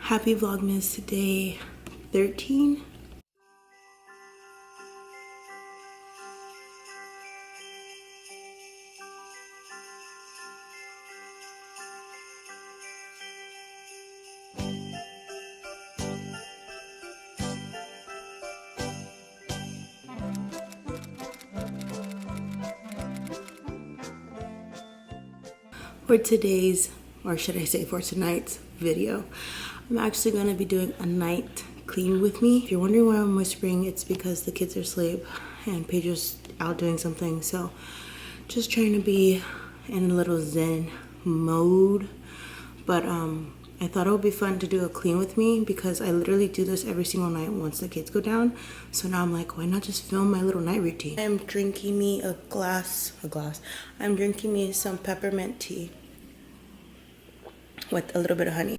Happy Vlogmas day 13. For today's, or should I say for tonight's video, I'm actually going to be doing a night clean with me. If you're wondering why I'm whispering, it's because the kids are asleep and Pedro's out doing something. So just trying to be in a little zen mode. But I thought it would be fun to do a clean with me because I literally do this every single night once the kids go down. So now I'm like, why not just film my little night routine? I'm drinking me I'm drinking me some peppermint tea with a little bit of honey.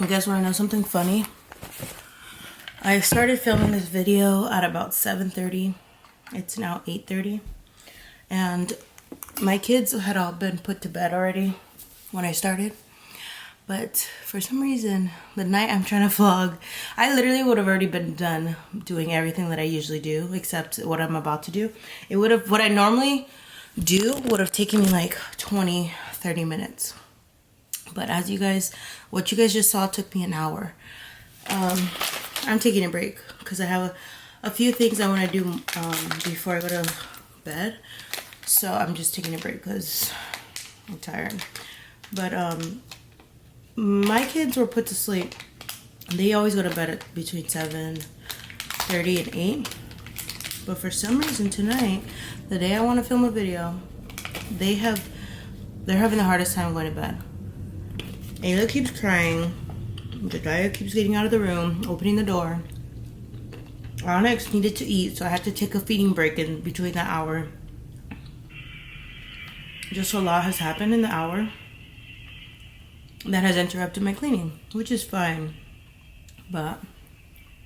You guys want to know something funny? I started filming this video at about 7:30. It's now 8:30. And my kids had all been put to bed already when I started. But for some reason, the night I'm trying to vlog, I literally would have already been done doing everything that I usually do, except what I'm about to do. What I normally do would have taken me like 20-30 minutes. But what you guys just saw took me an hour. I'm taking a break because I have a few things I want to do before I go to bed. So I'm just taking a break because I'm tired. But my kids were put to sleep. They always go to bed at between 7:30 and 8. But for some reason tonight, the day I want to film a video, they're having the hardest time going to bed. Ayla keeps crying. Jediah keeps getting out of the room, opening the door. Onyx needed to eat, so I had to take a feeding break in between that hour. Just a lot has happened in the hour that has interrupted my cleaning, which is fine. But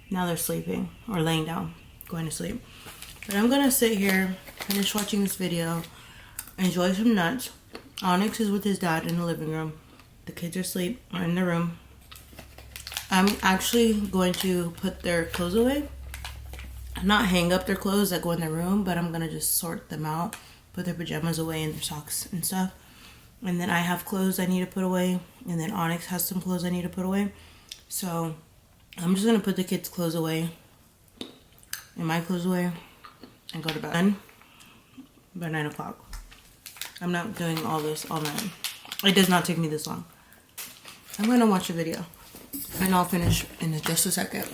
now they're sleeping or laying down, going to sleep. But I'm gonna sit here, finish watching this video, enjoy some nuts. Onyx is with his dad in the living room. The kids are asleep or in their room. I'm actually going to put their clothes away. Not hang up their clothes that go in their room, but I'm gonna just sort them out, put their pajamas away and their socks and stuff. And then I have clothes I need to put away, and then Onyx has some clothes I need to put away. So I'm just gonna put the kids' clothes away and my clothes away and go to bed by 9 o'clock. I'm not doing all this all night. It does not take me this long. I'm gonna watch a video and I'll finish in just a second.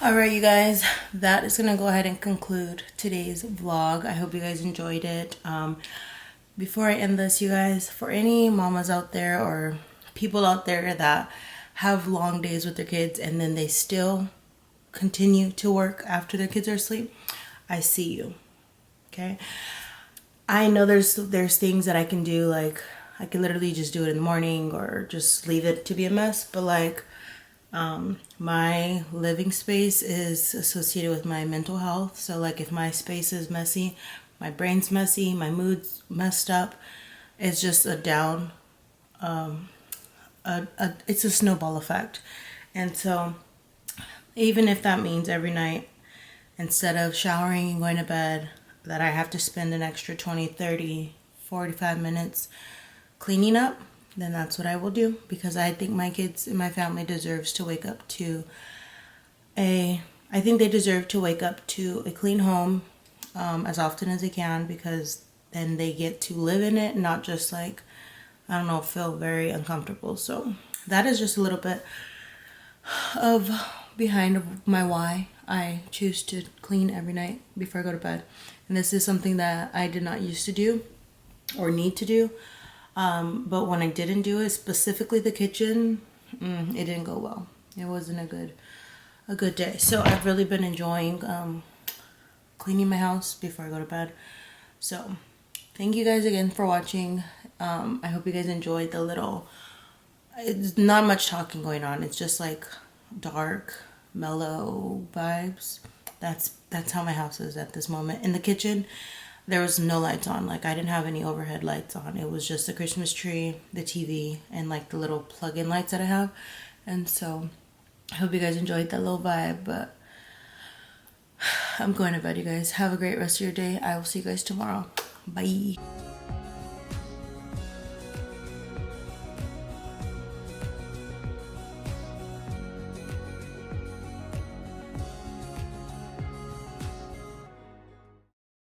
Alright, you guys, that is going to go ahead and conclude today's vlog. I hope you guys enjoyed it. Before I end this, you guys, for any mamas out there or people out there that have long days with their kids and then they still continue to work after their kids are asleep, I see you. Okay? I know there's things that I can do, like I can literally just do it in the morning or just leave it to be a mess, but like my living space is associated with my mental health. So like if my space is messy, my brain's messy, my mood's messed up, it's just a down, it's a snowball effect. And so even if that means every night, instead of showering and going to bed, that I have to spend an extra 20, 30, 45 minutes cleaning up, then that's what I will do, because I think my kids and my family deserves to wake up to I think they deserve to wake up to a clean home as often as they can, because then they get to live in it, not just like, I don't know, feel very uncomfortable. So that is just a little bit of behind my why I choose to clean every night before I go to bed. And this is something that I did not used to do or need to do. But when I didn't do it, specifically the kitchen, it didn't go well. It wasn't a good day. So I've really been enjoying cleaning my house before I go to bed. So thank you guys again for watching. I hope you guys enjoyed the little, it's not much talking going on. It's just like dark, mellow vibes. That's how my house is at this moment. In the kitchen, there was no lights on. Like I didn't have any overhead lights on. It was just the Christmas tree, the TV, and like the little plug-in lights that I have. And so I hope you guys enjoyed that little vibe, but I'm going to bed, you guys. Have a great rest of your day. I will see you guys tomorrow. Bye.